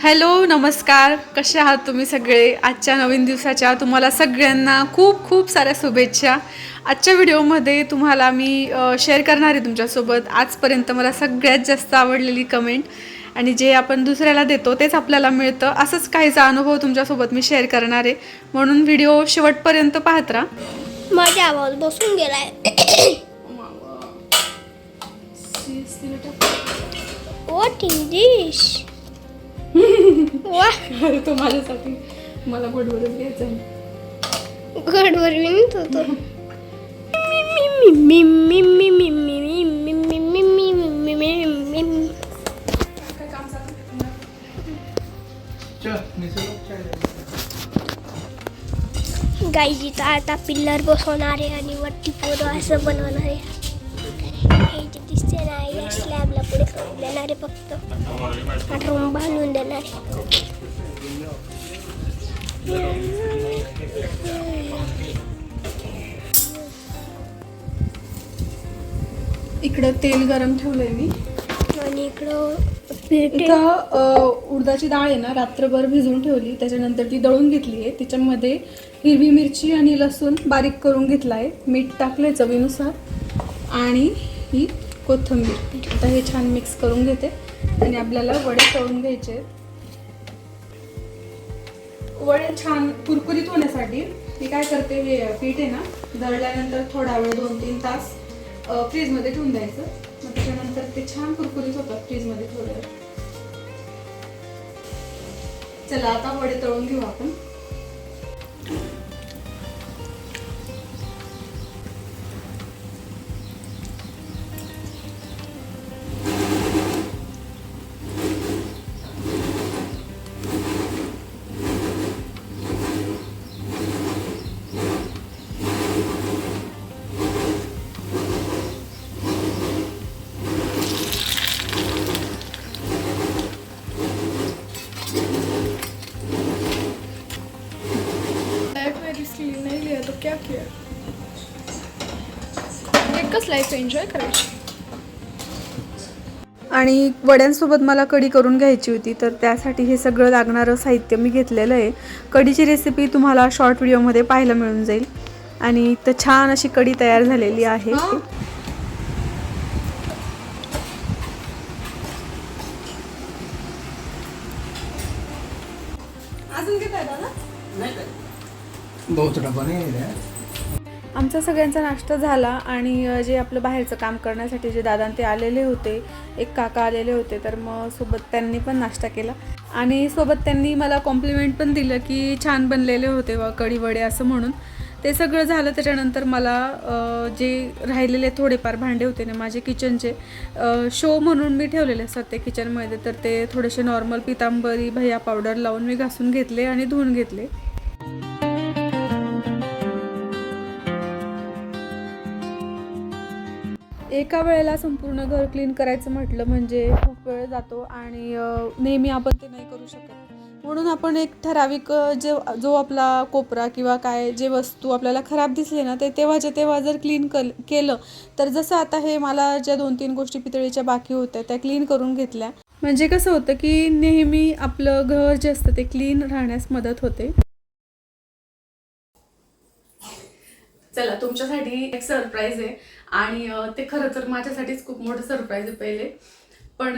Hello नमस्कार, कसे आहात तुम्ही सगळे? आजच्या नवीन दिवसाच्या तुम्हाला सगळ्यांना खूप खूप साऱ्या शुभेच्छा. आजच्या व्हिडिओमध्ये तुम्हाला मी शेअर करणार आहे तुमच्यासोबत आजपर्यंत मला सगळ्यात जास्त आवडलेली कमेंट, आणि जे आपण दुसऱ्याला देतो तेच आपल्याला मिळतं असंच काहीचा अनुभव तुमच्यासोबत मी शेअर करणार आहे. म्हणून व्हिडिओ शेवटपर्यंत पाहत राहा. माझा आवाज बसून गेलाय. What is this? तो माझ्यासाठी मला गोडवरच घ्यायचा आहे. गडवर विनत होतो. गाईची आता पिल्लर बसवणार आहे आणि वरती पोरं असं बनवणार आहे. हे जे दिसते ना या स्लॅबला पुढे करून देणार आहे, फक्त रूम बांधून देणार आहे. इकडं तेल गरम ठेवलंय मी आणि इकडं उडदाची डाळ आहे ना, रात्रभर भिजवून ठेवली, त्याच्यानंतर ती दळून घेतली आहे. त्याच्यामध्ये हिरवी मिरची आणि लसूण बारीक करून घेतला आहे, मीठ टाकलंय चवीनुसार, आणि ही कोथिंबीर. आता हे छान मिक्स करून घेते आणि आपल्याला वडे तळून घ्यायचे. वडे छान कुरकुरीत होण्यासाठी मी काय करते, हे पीठ आहे ना दळल्यानंतर थोडा वेळ 2-3 तास फ्रीजमध्ये ठेवून द्यायचं. मग त्याच्यानंतर ते छान कुरकुरीत होतात फ्रीजमध्ये थोड्या वेळ. चला आता वडे तळून घेऊ आपण. नहीं लिया तो क्या किया? एकच लाईफ एन्जॉय करायची. आणि वड्यांसोबत मला कढी करून घ्यायची होती, तर त्यासाठी हे सगळं लागणारं साहित्य मी घेतलेलं आहे. कढीची रेसिपी तुम्हाला शॉर्ट व्हिडिओमध्ये पाहायला मिळून जाईल. आणि तर छान अशी कढी तयार झालेली आहे. अजून घेताय दादा? बहुत डब्बा नहीं है. आमचा सगळ्यांचा नाश्ता झाला, आणि जे आपलं बाहेरचं काम करण्यासाठी जे दादा ते आलेले होते, एक काका आलेले होते, तर मग सोबत त्यांनी पण नाश्ता केला. आणि सोबत त्यांनी मला कॉम्प्लिमेंट पण दिलं की छान बनलेले होते कढी वडे असं म्हणून. ते सगळं झालं. त्याच्यानंतर मला जे राहिलेले थोडेफार भांडे होते ना माझे किचनचे, शो म्हणून मी ठेवलेले असतात ते किचनमध्ये, तर ते थोडेसे नॉर्मल पितांबरी भैया पावडर लावून मी घासून घेतले आणि धुवून घेतले. एका वेळेला संपूर्ण घर क्लीन करायचं म्हटलं म्हणजे खूप वेळ जातो, आणि नेहमी आपण ते नाही करू शकत. म्हणून आपण एक ठराविक जो आपला कोपरा किंवा काय जे वस्तू आपल्याला खराब दिसले ना, ते तेव्हाच्या तेव्हा जर क्लीन केलं, तर जसं आता हे मला ज्या 2-3 गोष्टी पितळीच्या बाकी होत्या त्या क्लीन करून घेतल्या, म्हणजे कसं होतं की नेहमी आपलं घर जे असतं ते क्लीन राहण्यास मदत होते. चला तुमच्यासाठी एक सरप्राईज आहे, आणि ते खरं तर माझ्यासाठीच खूप मोठं सरप्राईज आहे पहिले, पण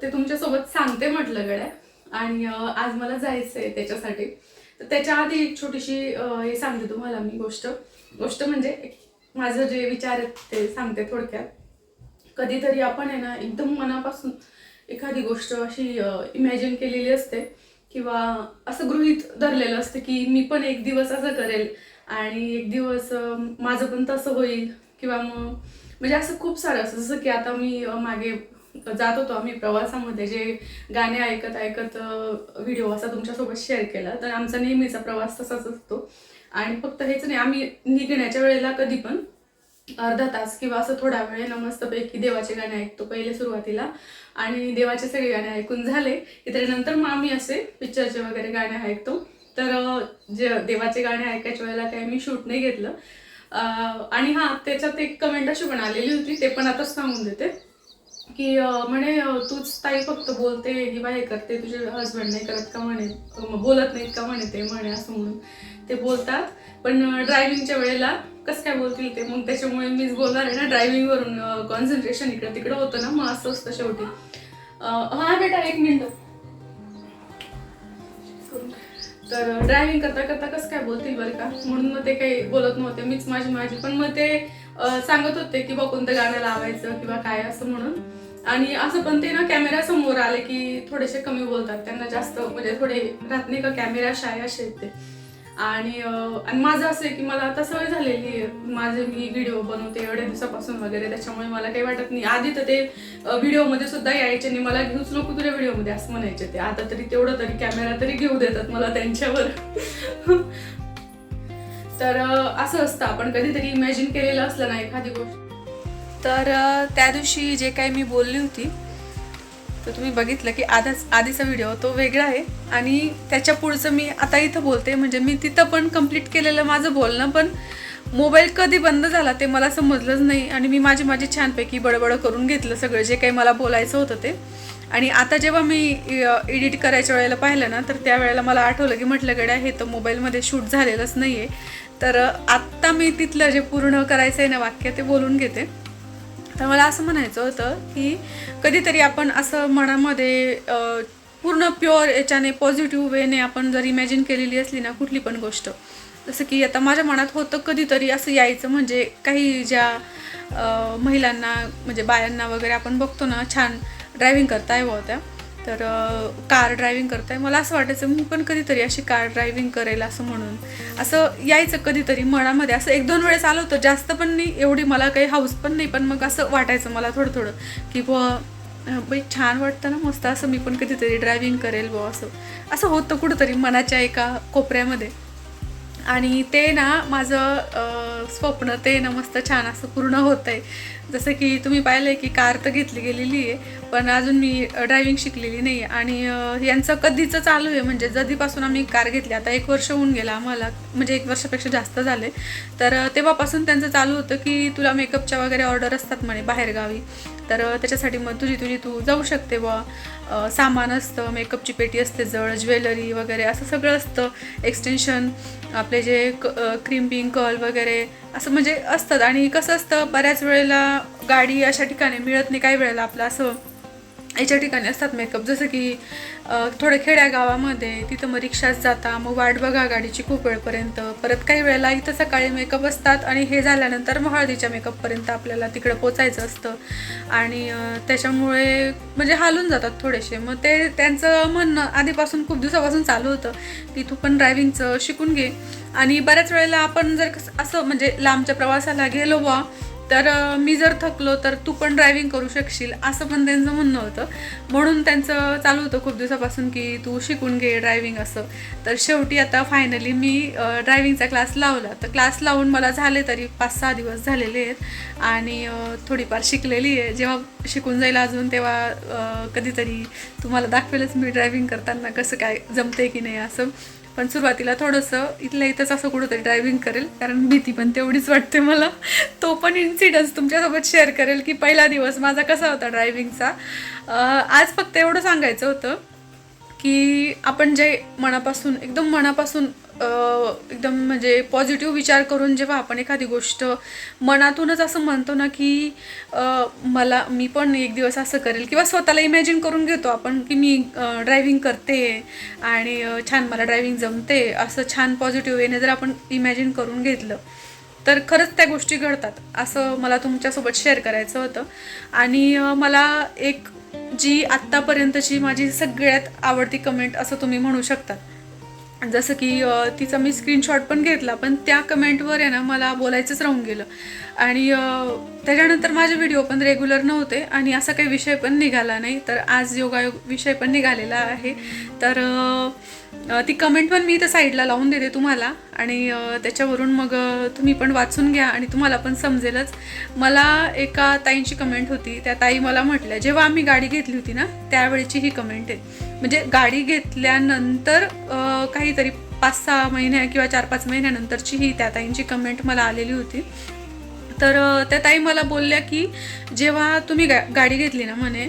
ते तुमच्यासोबत सांगते म्हटलं गड्या. आणि आज मला जायचं आहे त्याच्यासाठी. तर त्याच्या आधी एक छोटीशी हे सांगते तुम्हाला मी गोष्ट म्हणजे माझं जे विचार आहेत ते सांगते थोडक्यात. कधीतरी आपण आहे ना एकदम मनापासून एखादी गोष्ट अशी इमॅजिन केलेली असते, किंवा असं गृहीत धरलेलं असतं की मी पण एक दिवस असं करेल, आणि एक दिवस माझं पण तसं होईल, किंवा मग म्हणजे असं खूप सारं असं. जसं की आता मी मागे जात होतो आम्ही प्रवासामध्ये, जे गाणे ऐकत ऐकत व्हिडिओ असा तुमच्यासोबत शेअर केला, तर आमचा नेहमीचा प्रवास तसाच असतो. आणि फक्त हेच नाही, आम्ही निघण्याच्या वेळेला कधी पण अर्धा तास किंवा असं थोडा वेळ मस्तपैकी देवाचे गाणे ऐकतो पहिले सुरुवातीला, आणि देवाचे सगळे गाणे ऐकून झाले की त्याच्यानंतर मग आम्ही असे पिक्चरचे वगैरे गाणे ऐकतो. तर जे देवाचे गाणे ऐकायच्या वेळेला काही मी शूट नाही घेतलं. आणि हां, त्याच्यात एक कमेंट अशी पण आलेली होती, ते पण आता सांगून देते. की म्हणे तूच ताई फक्त बोलते किंवा हे करते, तुझे हस्बंड नाही करत का म्हणे, बोलत नाहीत का म्हणे ते म्हणे असं म्हणून ते बोलतात. पण ड्रायव्हिंगच्या वेळेला कसं काय बोलतील ते, मग त्याच्यामुळे मीच बोलणार आहे ना. ड्रायव्हिंगवरून कॉन्सन्ट्रेशन इकडं तिकडं होतं ना, मग असं असतं शेवटी. हा बेटा 1 मिनिट. तर ड्रायव्हिंग करता करता कसं काय बोलतील बरं का, म्हणून मग ते काही बोलत नव्हते, मीच माझी. पण मग ते सांगत होते की बा कोणतं गाणं लावायचं किंवा काय असं म्हणून. आणि असं पण ते ना कॅमेरा समोर आले की थोडेसे कमी बोलतात, त्यांना जास्त म्हणजे थोडे राहत नाही का कॅमेरा शाय असे आहेत ते. आणि माझं असं आहे की मला आता सवय झालेली आहे, मी व्हिडिओ बनवते एवढ्या दिवसापासून वगैरे, त्याच्यामुळे मला काही वाटत नाही. आधी तर ते व्हिडिओमध्ये सुद्धा यायचे नाही, मला घेऊच नको तुझ्या व्हिडिओमध्ये असं म्हणायचे ते. आता तरी तेवढं तरी कॅमेरा तरी घेऊ देतात मला त्यांच्यावर. तर असं असतं, आपण कधीतरी इमॅजिन केलेलं असलं ना एखादी गोष्ट. तर त्या दिवशी जे काही मी बोलली होती तर तुम्ही बघितलं की आधीचा व्हिडिओ तो वेगळा आहे आणि त्याच्या पुढचं मी आता इथं बोलते. म्हणजे मी तिथं पण कंप्लीट केलेलं माझं बोलणं, पण मोबाईल कधी बंद झाला ते मला समजलंच नाही आणि मी माझी छानपैकी बडबड करून घेतलं सगळं जे काही मला बोलायचं होतं ते. आणि आता जेव्हा मी एडिट करायच्या वेळेला पाहिलं ना, तर त्यावेळेला मला आठवलं की म्हटलं गड्या हे तर मोबाईलमध्ये शूट झालेलंच नाही आहे. तर आत्ता मी तिथलं जे पूर्ण करायचं आहे ना वाक्य ते बोलून घेते. तर मला असं म्हणायचं होतं की कधीतरी आपण असं मनामध्ये पूर्ण प्युअर याच्याने पॉझिटिव्ह वेने आपण जर इमॅजिन केलेली असली ना कुठली पण गोष्ट, जसं की आता माझ्या मनात होतं कधीतरी असं यायचं, म्हणजे काही ज्या महिलांना म्हणजे बायांना वगैरे आपण बघतो ना छान ड्रायव्हिंग करताय होत्या, तर कार ड्रायव्हिंग करताय, मला असं वाटायचं मी पण कधीतरी अशी कार ड्रायव्हिंग करेल असं म्हणून असं यायचं कधीतरी मनामध्ये. असं 1-2 वेळेस आलं होतं, जास्त पण नाही, एवढी मला काही हाऊस पण नाही, पण मग असं वाटायचं मला थोडं की बाई छान वाटतं ना मस्त, असं मी पण कधीतरी ड्रायव्हिंग करेल असं होतं कुठंतरी मनाच्या एका कोपऱ्यामध्ये. आणि ते ना माझं स्वप्न ते ना मस्त छान असं पूर्ण होतं आहे. जसं की तुम्ही पाहिलं आहे की कार तर घेतली गेलेली आहे, पण अजून मी ड्रायव्हिंग शिकलेली नाही. आणि यांचं कधीचं चालू आहे, म्हणजे जधीपासून आम्ही कार घेतली, आता 1 वर्ष होऊन गेला आम्हाला, म्हणजे 1 वर्षापेक्षा जास्त झाले. तर तेव्हापासून त्यांचं चालू होतं की तुला मेकअपच्या वगैरे ऑर्डर असतात म्हणे बाहेरगावी, तर त्याच्यासाठी मग तू जाऊ शकते सामान असतं, मेकअपची पेटी असते जवळ, ज्वेलरी वगैरे असं सगळं असतं, एक्सटेन्शन आपले जे क्रीम्पिंग कर्ल वगैरे असं म्हणजे असतात. आणि कसं असतं बऱ्याच वेळेला गाडी अशा ठिकाणी मिळत नाही, काही वेळेला आपलं असं याच्या ठिकाणी असतात मेकअप, जसं की थोडं खेड्या गावामध्ये, तिथं मग रिक्षाच जाता, मग वाट बघा गाडीची खूप वेळपर्यंत. परत काही वेळेला इथं सकाळी मेकअप असतात आणि हे झाल्यानंतर मग हळदीच्या मेकअपपर्यंत आपल्याला तिकडं पोचायचं असतं आणि त्याच्यामुळे म्हणजे हालून जातात थोडेसे. मग ते त्यांचं म्हणणं आधीपासून खूप दिवसापासून चालू होतं की तू पण ड्रायव्हिंगचं शिकून घे. आणि बऱ्याच वेळेला आपण जर असं म्हणजे लांबच्या प्रवासाला गेलो तर मी जर थकलो तर तू पण ड्रायव्हिंग करू शकशील असं पण त्यांचं म्हणणं होतं. म्हणून त्यांचं चालू होतं खूप दिवसापासून की तू शिकून घे ड्रायव्हिंग असं. तर शेवटी आता फायनली मी ड्रायव्हिंगचा क्लास लावला. तर क्लास लावून मला झाले तरी 5-6 दिवस झालेले आहेत आणि थोडीफार शिकलेली आहे. जेव्हा शिकून जाईल अजून तेव्हा कधीतरी तुम्हाला दाखवेलच मी ड्रायव्हिंग करताना कसं काय जमते की नाही असं. पण सुरुवातीला थोडंसं इथल्या इथंच असं कुठंतरी ड्रायव्हिंग करेल, कारण भीती पण तेवढीच वाटते मला. तो पण इन्सिडन्स तुमच्यासोबत शेअर करेल की पहिला दिवस माझा कसा होता ड्रायव्हिंगचा. आज फक्त एवढं सांगायचं होतं की आपण जे मनापासून एकदम म्हणजे पॉझिटिव्ह विचार करून जेव्हा आपण एखादी गोष्ट मनातूनच असं म्हणतो ना की मी पण एक दिवस असं करेल, किंवा स्वतःला इमॅजिन करून घेतो आपण की मी ड्रायव्हिंग करते आणि छान मला ड्रायव्हिंग जमते, असं छान पॉझिटिव्ह वेने जर आपण इमॅजिन करून घेतलं तर खरंच त्या गोष्टी घडतात, असं मला तुमच्यासोबत शेअर करायचं होतं. आणि मला एक जी आत्तापर्यंतची माझी सगळ्यात आवडती कमेंट असं तुम्ही म्हणू शकता, जसं की तिचा मी स्क्रीनशॉट पण घेतला, पण त्या कमेंटवर आहे ना मला बोलायचंच राहून गेलं. आणि त्याच्यानंतर माझे व्हिडिओ पण रेग्युलर नव्हते आणि असा काही विषय पण निघाला नाही. तर आज योगायोग विषय पण निघालेला आहे. तर ती कमेंट पण मी इथं साईडला लावून देते तुम्हाला आणि त्याच्यावरून मग तुम्ही पण वाचून घ्या आणि तुम्हाला पण समजेलच. मला एका ताईंची कमेंट होती, त्या ताई मला म्हटल्या जेव्हा आम्ही गाडी घेतली होती ना त्यावेळेची ही कमेंट आहे. म्हणजे गाडी घेतल्यानंतर काहीतरी 5-6 महिन्या किंवा 4-5 महिन्यानंतरची ही त्या ताईंची कमेंट मला आलेली होती तर त्या ताई मला बोलल्या की जेव्हा तुम्ही गाडी घेतली ना म्हणे,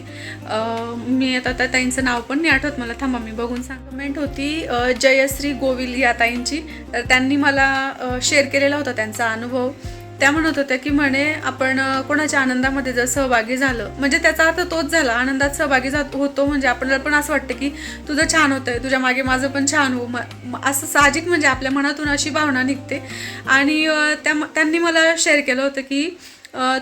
मी आता त्या ताईंचं नाव पण नाही आठवत मला, थांबा मी बघून सांग. कमेंट होती जयश्री गोविल या ताईंची. तर त्यांनी मला शेअर केलेला होता त्यांचा अनुभव. त्या म्हणत होत्या की म्हणे आपण कोणाच्या आनंदामध्ये जर सहभागी झालं, म्हणजे त्याचा अर्थ तोच झाला, आनंदात सहभागी होतो म्हणजे आपल्याला पण असं वाटतं की तुझं छान होतंय, तुझ्या मागे माझं पण छान हो, असं साहजिक म्हणजे आपल्या मनातून अशी भावना निघते. आणि त्यांनी मला शेअर केलं होतं की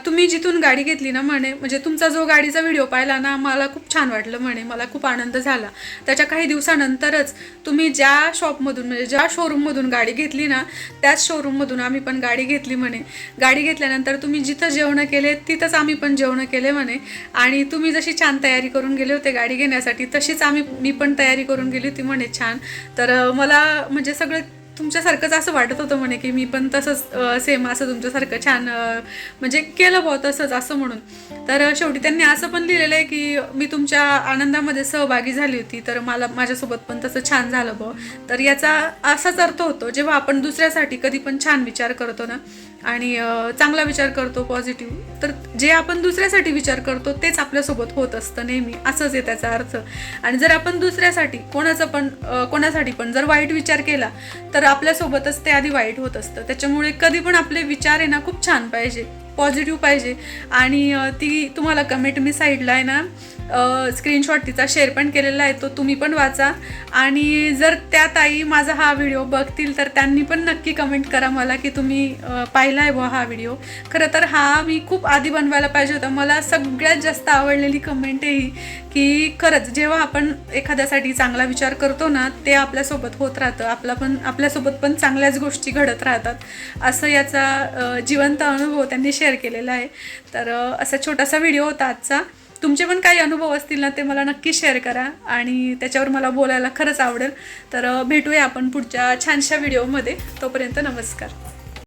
तुम्ही जिथून गाडी घेतली ना म्हणे, म्हणजे तुमचा जो गाडीचा व्हिडिओ पाहिला ना मला खूप छान वाटलं म्हणे, मला खूप आनंद झाला. त्याच्या काही दिवसानंतरच तुम्ही ज्या शॉपमधून म्हणजे ज्या शोरूममधून गाडी घेतली ना त्याच शोरूममधून आम्ही पण गाडी घेतली म्हणे. गाडी घेतल्यानंतर तुम्ही जिथं जेवणं केले तिथंच आम्ही पण जेवणं केले म्हणे. आणि तुम्ही जशी छान तयारी करून गेले होते गाडी घेण्यासाठी तशीच मी पण तयारी करून गेली होती म्हणे छान. तर मला म्हणजे सगळं तुमच्यासारखंच असं वाटत होतं म्हणे की मी पण तसंच सेम असं तुमच्यासारखं छान म्हणजे केलं बुवा तसंच असं म्हणून. तर शेवटी त्यांनी असं पण लिहिलेलं आहे की मी तुमच्या आनंदामध्ये सहभागी झाली होती, तर माझ्यासोबत पण तसं छान झालं बुवा. तर याचा असाच अर्थ होतो जेव्हा आपण दुसऱ्यासाठी कधी पण छान विचार करतो ना आणि चांगला विचार करतो पॉझिटिव्ह, तर जे आपण दुसऱ्यासाठी विचार करतो तेच आपल्यासोबत होत असतं नेहमी, असंच आहे त्याचा अर्थ. आणि जर आपण दुसऱ्यासाठी कोणासाठी पण जर वाईट विचार केला तर आपल्यासोबतच ते आधी वाईट होत असतं. त्याच्यामुळे कधी पण आपले विचार आहे ना खूप छान पाहिजे, पॉझिटिव्ह पाहिजे. आणि ती तुम्हाला कमेंट मी साईडला आहे ना स्क्रीनशॉट तिचा शेअर पण केलेला आहे, तो तुम्ही पण वाचा. आणि जर त्या ताई माझा हा व्हिडिओ बघतील तर त्यांनी पण नक्की कमेंट करा मला की तुम्ही पाहिला आहे बुवा हा व्हिडिओ. खरं तर हा मी खूप आधी बनवायला पाहिजे होता. मला सगळ्यात जास्त आवडलेली कमेंट आहे ही की खरंच जेव्हा आपण एखाद्यासाठी चांगला विचार करतो ना ते आपल्यासोबत होत राहतं, आपल्यासोबत पण चांगल्याच गोष्टी घडत राहतात, असं याचा जिवंत अनुभव त्यांनी शेअर केलेला आहे. तर असा छोटासा व्हिडिओ होता आजचा. तुमचे पण काही अनुभव असतील ना ते मला नक्की शेअर करा आणि त्याच्यावर मला बोलायला खरंच आवडेल. तर भेटूया आपण पुढच्या छानशा व्हिडिओमध्ये. तोपर्यंत नमस्कार.